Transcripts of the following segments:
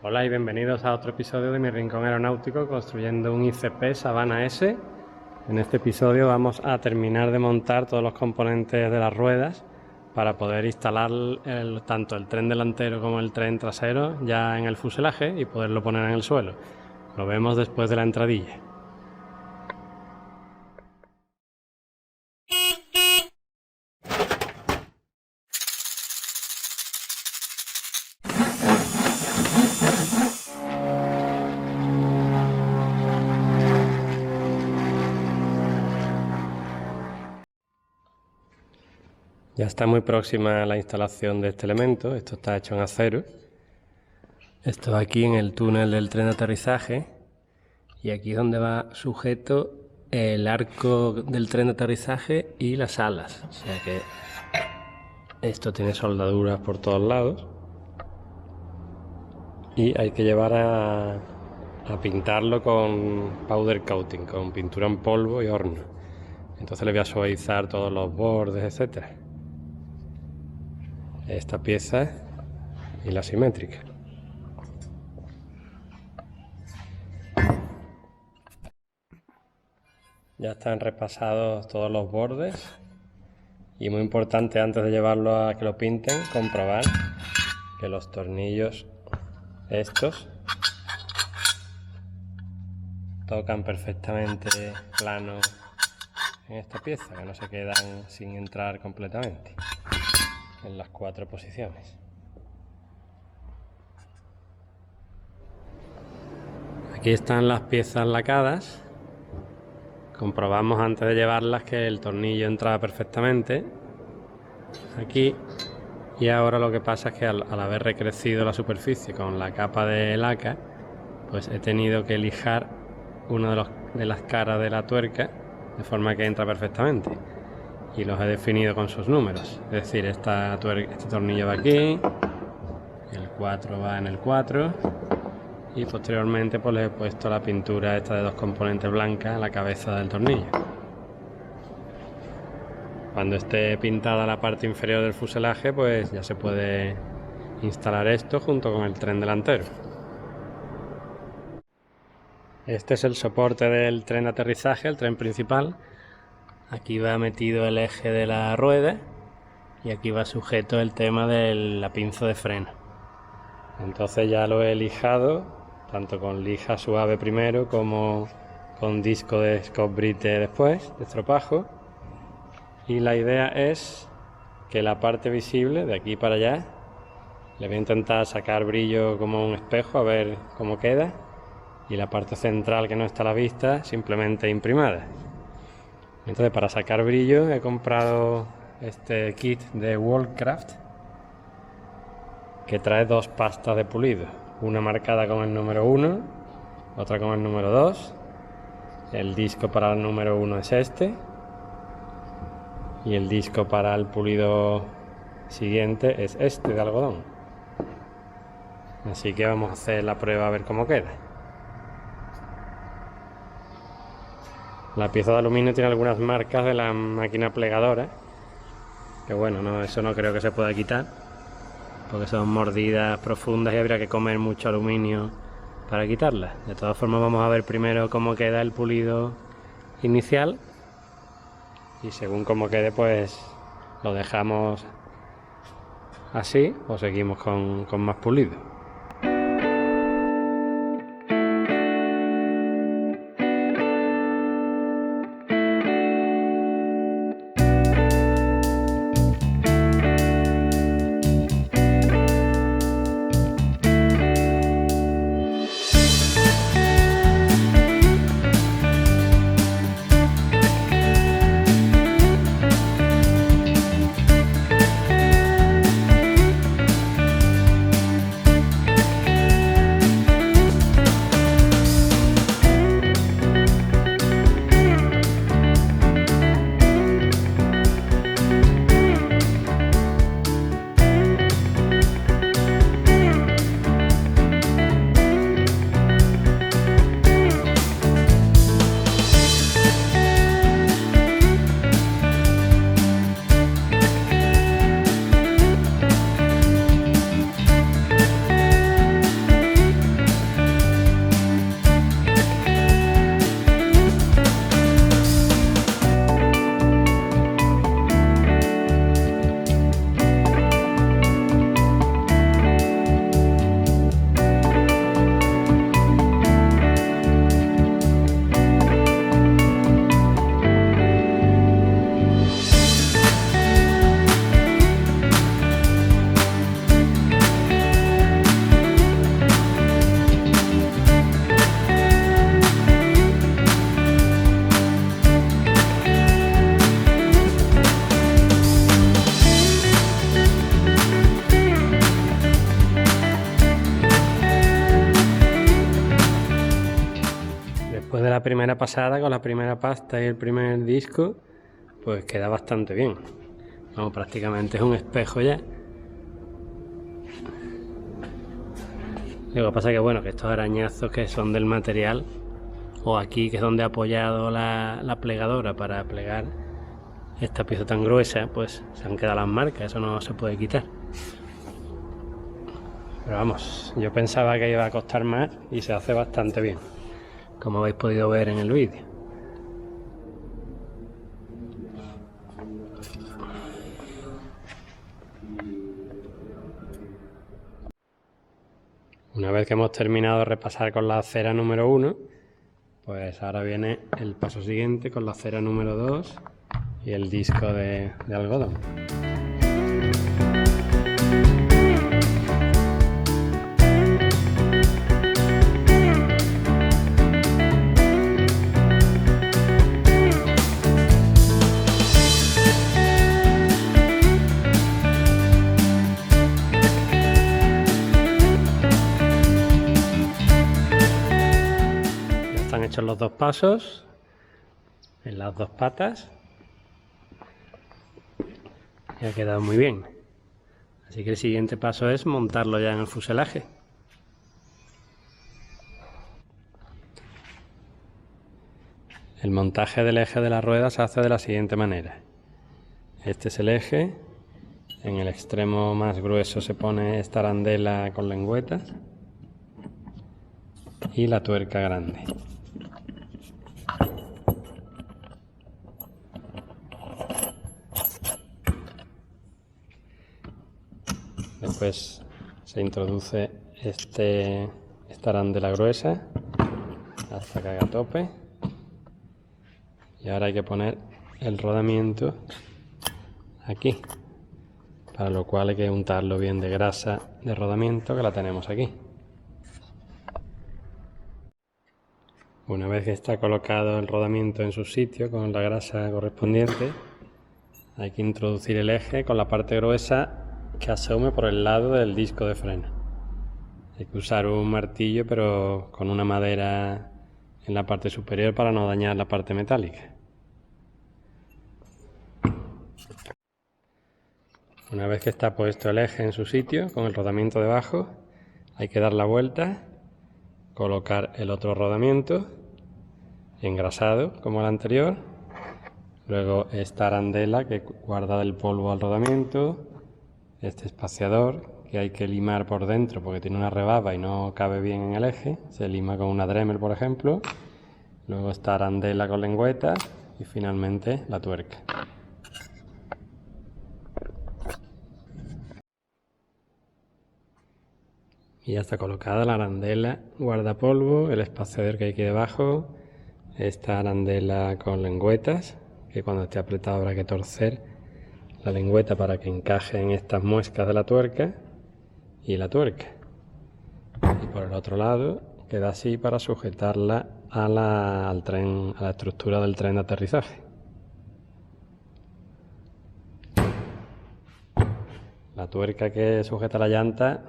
Hola y bienvenidos a otro episodio de mi rincón aeronáutico construyendo un ICP Savannah S. En este episodio vamos a terminar de montar todos los componentes de las ruedas para poder instalar tanto el tren delantero como el tren trasero ya en el fuselaje y poderlo poner en el suelo. Lo vemos después de la entradilla. Ya está muy próxima la instalación de este elemento. Esto está hecho en acero. Esto va aquí en el túnel del tren de aterrizaje y aquí es donde va sujeto el arco del tren de aterrizaje y las alas. O sea que esto tiene soldaduras por todos lados y hay que llevar a pintarlo con powder coating, con pintura en polvo y horno. Entonces le voy a suavizar todos los bordes, etcétera. Esta pieza y la simétrica. Ya están repasados todos los bordes y muy importante antes de llevarlo a que lo pinten, comprobar que los tornillos estos tocan perfectamente plano en esta pieza, que no se quedan sin entrar completamente en las 4 posiciones. Aquí están las piezas lacadas. Comprobamos antes de llevarlas que el tornillo entraba perfectamente aquí, y ahora lo que pasa es que al haber recrecido la superficie con la capa de laca, pues he tenido que lijar una de las caras de la tuerca de forma que entra perfectamente y los he definido con sus números. Es decir, este tornillo va aquí, el 4 va en el 4 y posteriormente pues le he puesto la pintura esta de 2 componentes blancas a la cabeza del tornillo. Cuando esté pintada la parte inferior del fuselaje, pues ya se puede instalar esto junto con el tren delantero. Este es el soporte del tren de aterrizaje, el tren principal. Aquí va metido el eje de la rueda y aquí va sujeto el tema de la pinza de freno. Entonces ya lo he lijado, tanto con lija suave primero como con disco de Scotch Brite después, de estropajo. Y la idea es que la parte visible, de aquí para allá, le voy a intentar sacar brillo como un espejo a ver cómo queda. Y la parte central que no está a la vista, simplemente imprimada. Entonces, para sacar brillo he comprado este kit de Worldcraft que trae 2 pastas de pulido, una marcada con el número 1, otra con el número 2. El disco para el número 1 es este y el disco para el pulido siguiente es este de algodón. Así que vamos a hacer la prueba a ver cómo queda. La pieza de aluminio tiene algunas marcas de la máquina plegadora, que bueno, eso no creo que se pueda quitar, porque son mordidas profundas y habría que comer mucho aluminio para quitarlas. De todas formas vamos a ver primero cómo queda el pulido inicial y según cómo quede pues lo dejamos así o seguimos con más pulido. la primera pasada, con la primera pasta y el primer disco, pues queda bastante bien. Vamos, prácticamente es un espejo ya. Lo que pasa es que bueno, que estos arañazos que son del material, o aquí que es donde he apoyado la plegadora para plegar esta pieza tan gruesa, pues se han quedado las marcas, eso no se puede quitar. Pero vamos, yo pensaba que iba a costar más y se hace bastante bien, como habéis podido ver en el vídeo. Una vez que hemos terminado de repasar con la cera número 1, pues ahora viene el paso siguiente con la cera número 2 y el disco de algodón. Ya están hechos los dos pasos en las dos patas y ha quedado muy bien. Así que el siguiente paso es montarlo ya en el fuselaje. El montaje del eje de la rueda se hace de la siguiente manera. Este es el eje, en el extremo más grueso se pone esta arandela con lengüetas y la tuerca grande. Después se introduce esta arandela gruesa hasta que haga tope. Y ahora hay que poner el rodamiento aquí, para lo cual hay que untarlo bien de grasa de rodamiento, que la tenemos aquí. Una vez que está colocado el rodamiento en su sitio con la grasa correspondiente, hay que introducir el eje con la parte gruesa que asome por el lado del disco de freno. Hay que usar un martillo, pero con una madera en la parte superior para no dañar la parte metálica. Una vez que está puesto el eje en su sitio con el rodamiento debajo, hay que dar la vuelta, colocar el otro rodamiento engrasado como el anterior, luego esta arandela que guarda del polvo al rodamiento, este espaciador que hay que limar por dentro porque tiene una rebaba y no cabe bien en el eje, se lima con una Dremel por ejemplo, luego esta arandela con lengüeta y finalmente la tuerca. Y ya está colocada la arandela guardapolvo, el espaciador que hay aquí debajo, esta arandela con lengüetas, que cuando esté apretado habrá que torcer la lengüeta para que encaje en estas muescas de la tuerca, y la tuerca. Y por el otro lado queda así para sujetarla al tren, a la estructura del tren de aterrizaje. La tuerca que sujeta la llanta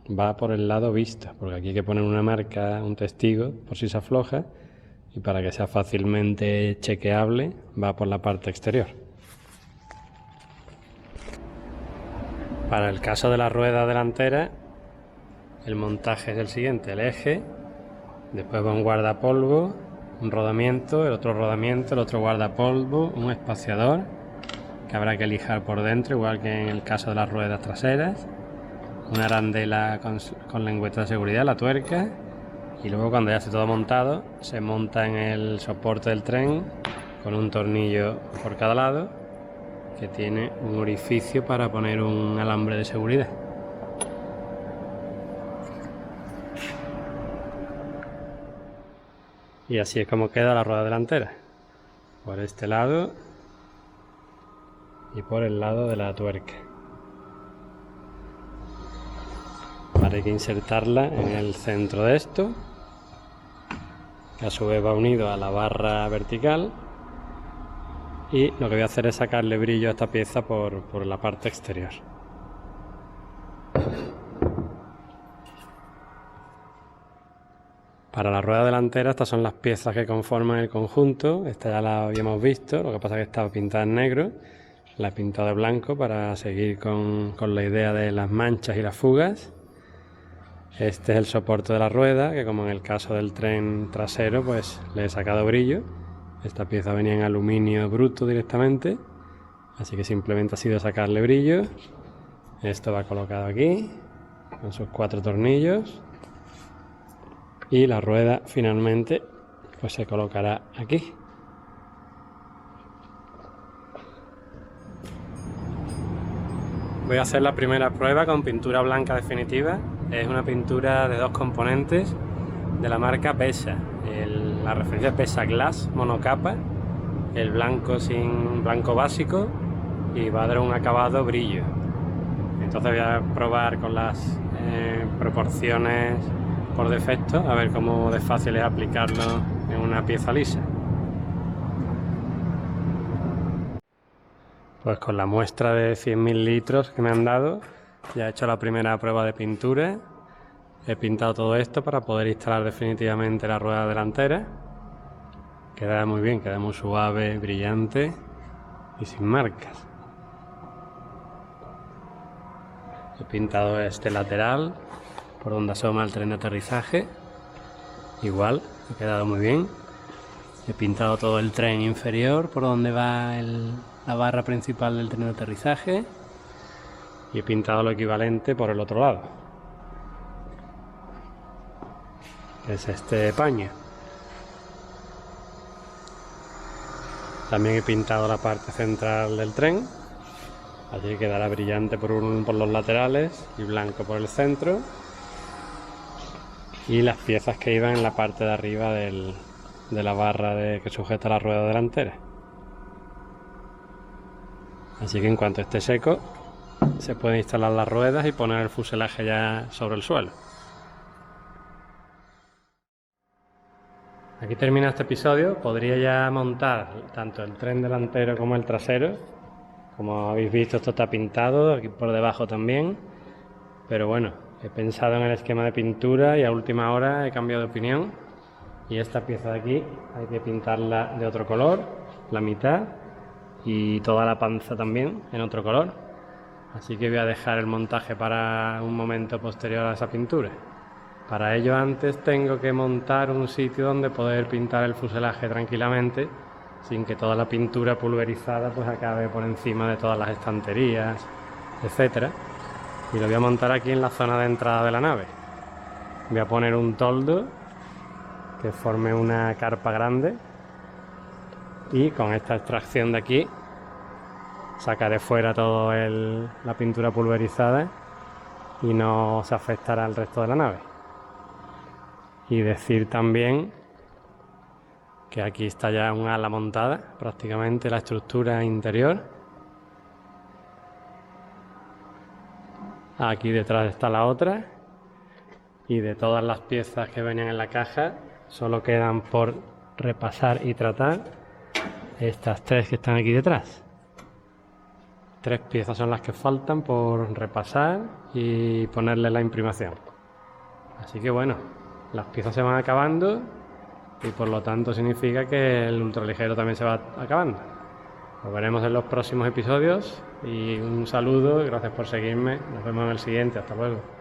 va por el lado vista, porque aquí hay que poner una marca, un testigo, por si se afloja, y para que sea fácilmente chequeable va por la parte exterior. Para el caso de la rueda delantera, el montaje es el siguiente: el eje, después va un guardapolvo, un rodamiento, el otro guardapolvo, un espaciador que habrá que lijar por dentro, igual que en el caso de las ruedas traseras, una arandela con lengüeta de seguridad, la tuerca, y luego cuando ya esté todo montado se monta en el soporte del tren con un tornillo por cada lado que tiene un orificio para poner un alambre de seguridad. Y así es como queda la rueda delantera, por este lado y por el lado de la tuerca. Ahora hay que insertarla en el centro de esto, que a su vez va unido a la barra vertical, y lo que voy a hacer es sacarle brillo a esta pieza por la parte exterior. Para la rueda delantera estas son las piezas que conforman el conjunto. Esta ya la habíamos visto, lo que pasa es que estaba pintada en negro. La he pintado de blanco para seguir con la idea de las manchas y las fugas. Este es el soporte de la rueda, que como en el caso del tren trasero, pues le he sacado brillo. Esta pieza venía en aluminio bruto directamente, así que simplemente ha sido sacarle brillo. Esto va colocado aquí, con sus 4 tornillos. Y la rueda finalmente pues se colocará aquí. Voy a hacer la primera prueba con pintura blanca definitiva. Es una pintura de 2 componentes de la marca Besa. La referencia es Besa Glass monocapa, el blanco sin blanco básico, y va a dar un acabado brillo. Entonces voy a probar con las proporciones por defecto, a ver cómo de fácil es aplicarlo en una pieza lisa. Pues con la muestra de 100.000 litros que me han dado, ya he hecho la primera prueba de pintura. He pintado todo esto para poder instalar definitivamente la rueda delantera. Queda muy bien, queda muy suave, brillante y sin marcas. He pintado este lateral por donde asoma el tren de aterrizaje. Igual, ha quedado muy bien. He pintado todo el tren inferior por donde va la barra principal del tren de aterrizaje. Y he pintado lo equivalente por el otro lado. Es este paño. También he pintado la parte central del tren. Allí quedará brillante por los laterales y blanco por el centro. Y las piezas que iban en la parte de arriba de la barra que sujeta la rueda delantera. Así que en cuanto esté seco, se pueden instalar las ruedas y poner el fuselaje ya sobre el suelo. Aquí termina este episodio. Podría ya montar tanto el tren delantero como el trasero. Como habéis visto, esto está pintado, aquí por debajo también. Pero bueno, he pensado en el esquema de pintura y a última hora he cambiado de opinión. Y esta pieza de aquí hay que pintarla de otro color, la mitad, y toda la panza también en otro color. Así que voy a dejar el montaje para un momento posterior a esa pintura. Para ello antes tengo que montar un sitio donde poder pintar el fuselaje tranquilamente, sin que toda la pintura pulverizada pues acabe por encima de todas las estanterías, etcétera. Y lo voy a montar aquí en la zona de entrada de la nave. Voy a poner un toldo que forme una carpa grande, y con esta extracción de aquí sacaré fuera toda la pintura pulverizada y no se afectará al resto de la nave. Y decir también que aquí está ya un ala montada, prácticamente la estructura interior. Aquí detrás está la otra, y de todas las piezas que venían en la caja solo quedan por repasar y tratar estas 3 que están aquí detrás. 3 piezas son las que faltan por repasar y ponerle la imprimación. Así que bueno, las piezas se van acabando y por lo tanto significa que el ultraligero también se va acabando. Nos veremos en los próximos episodios y un saludo y gracias por seguirme. Nos vemos en el siguiente. Hasta luego.